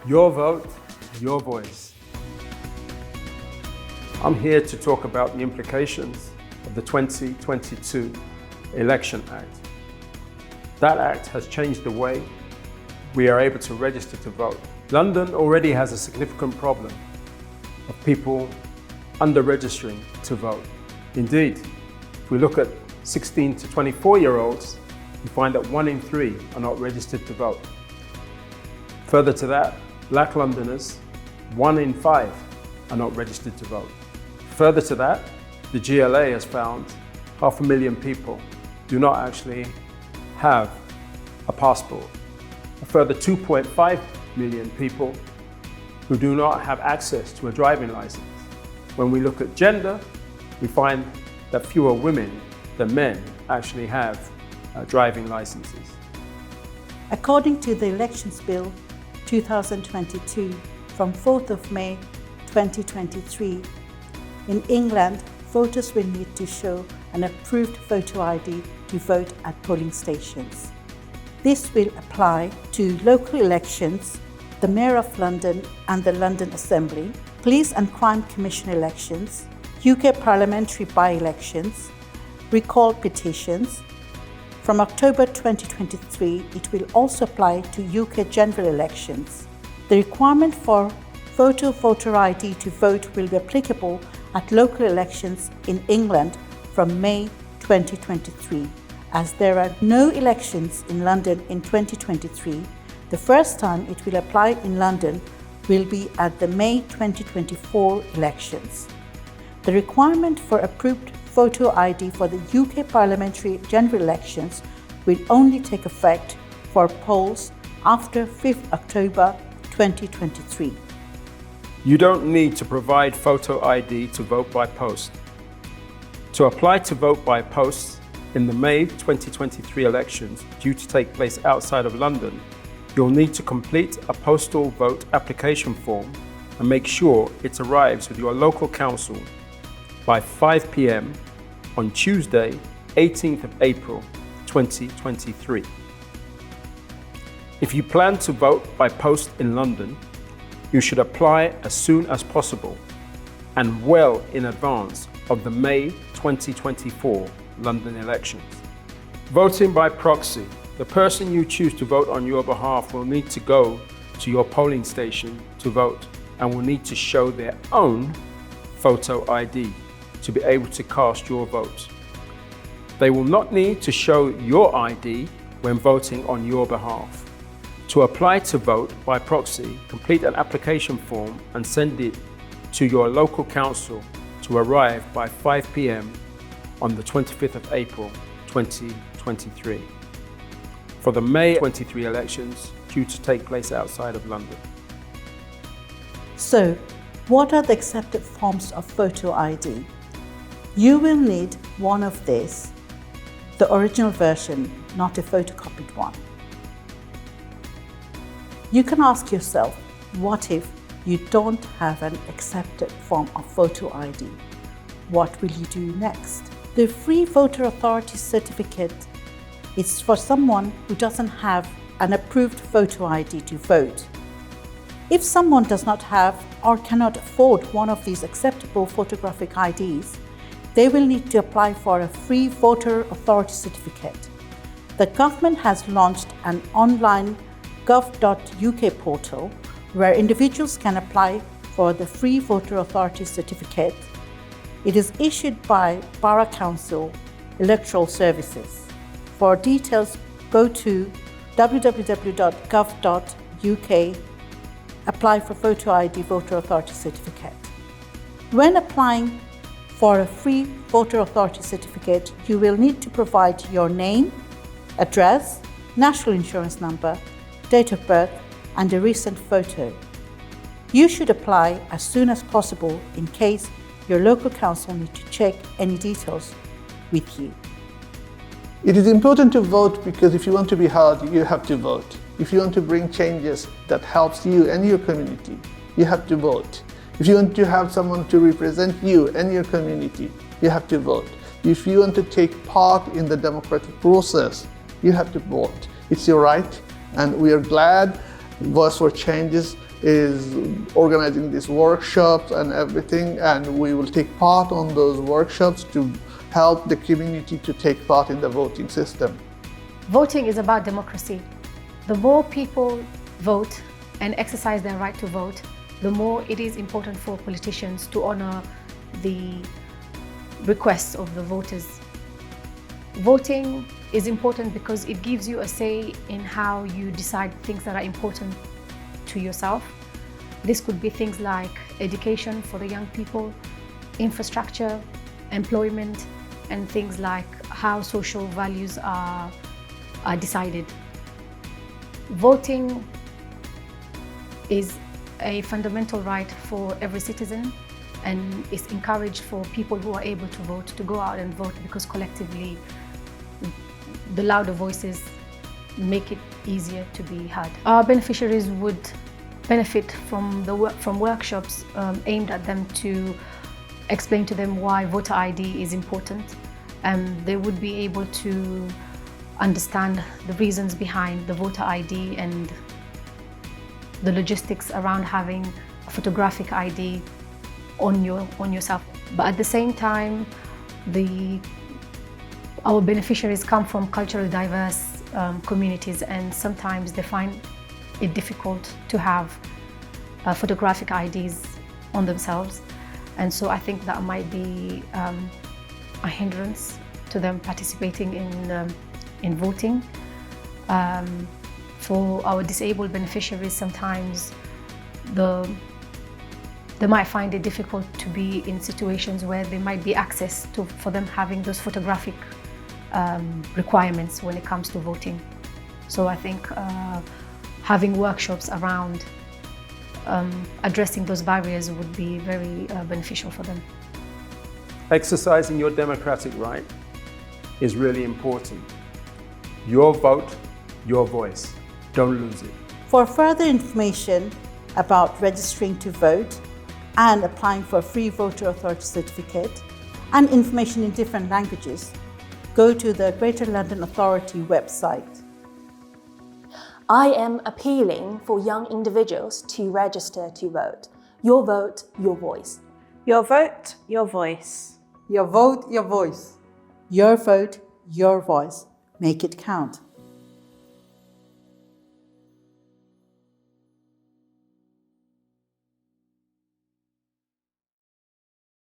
Your vote, your voice. I'm here to talk about the implications of the 2022 Election Act. That act has changed the way we are able to register to vote. London already has a significant problem of people under-registering to vote. Indeed, if we look at 16 to 24-year-olds, we find that 1 in 3 are not registered to vote. Further to that, Black Londoners, 1 in 5 are not registered to vote. Further to that, the GLA has found 500,000 people do not actually have a passport. A further 2.5 million people who do not have access to a driving license. When we look at gender, we find that fewer women than men actually have driving licenses. According to the Elections Bill 2022 from 4th of May 2023, in England, voters will need to show an approved photo ID to vote at polling stations. This will apply to local elections, the Mayor of London and the London Assembly, Police and Crime Commission elections, UK parliamentary by-elections, recall petitions. From October 2023, it will also apply to UK general elections. The requirement for voter ID to vote will be applicable at local elections in England from May 2023. As there are no elections in London in 2023, the first time it will apply in London will be at the May 2024 elections. The requirement for approved photo ID for the UK parliamentary general elections will only take effect for polls after 5th October 2023. You don't need to provide photo ID to vote by post. To apply to vote by post in the May 2023 elections due to take place outside of London, you'll need to complete a postal vote application form and make sure it arrives with your local council by 5 p.m. on Tuesday, 18th of April 2023. If you plan to vote by post in London, you should apply as soon as possible and well in advance of the May 2024 London elections. Voting by proxy. The person you choose to vote on your behalf will need to go to your polling station to vote and will need to show their own photo ID to be able to cast your vote. They will not need to show your ID when voting on your behalf. To apply to vote by proxy, complete an application form and send it to your local council to arrive by 5 p.m. on the 25th of April 2023 for the May 23 elections due to take place outside of London. So, what are the accepted forms of photo ID? You will need one of these, the original version, not a photocopied one. You can ask yourself, what if you don't have an accepted form of photo ID? What will you do next? The Free Voter Authority certificate is for someone who doesn't have an approved photo ID to vote. If someone does not have or cannot afford one of these acceptable photographic IDs, they will need to apply for a Free Voter Authority certificate. The government has launched an online gov.uk portal where individuals can apply for the Free Voter Authority certificate. It is issued by Borough Council Electoral Services. For details, go to www.gov.uk, apply for Photo ID Voter Authority certificate. When applying for a Free Voter Authority certificate, you will need to provide your name, address, national insurance number, date of birth, and a recent photo. You should apply as soon as possible in case your local council need to check any details with you. It is important to vote because if you want to be heard, you have to vote. If you want to bring changes that helps you and your community, you have to vote. If you want to have someone to represent you and your community, you have to vote. If you want to take part in the democratic process, you have to vote. It's your right, and we are glad Voice for Changes is organizing these workshops and everything, and we will take part on those workshops to help the community to take part in the voting system. Voting is about democracy. The more people vote and exercise their right to vote, the more it is important for politicians to honor the requests of the voters. Voting is important because it gives you a say in how you decide things that are important to yourself. This could be things like education for the young people, infrastructure, employment, and things like how social values are decided. Voting is a fundamental right for every citizen, and it's encouraged for people who are able to vote to go out and vote, because collectively the louder voices make it easier to be heard. Our beneficiaries would benefit from workshops aimed at them to explain to them why voter ID is important, and they would be able to understand the reasons behind the voter ID and the logistics around having a photographic ID on yourself. But at the same time, our beneficiaries come from culturally diverse communities, and sometimes they find it difficult to have photographic IDs on themselves. And so I think that might be a hindrance to them participating in voting. For our disabled beneficiaries, sometimes they might find it difficult to be in situations where there might be access for them having those photographic requirements when it comes to voting. So I think having workshops around addressing those barriers would be very beneficial for them. Exercising your democratic right is really important. Your vote, your voice. Don't lose it. For further information about registering to vote and applying for a free voter authority certificate and information in different languages, go to the Greater London Authority website. I am appealing for young individuals to register to vote. Your vote, your voice. Your vote, your voice. Your vote, your voice. Your vote, your voice. Make it count.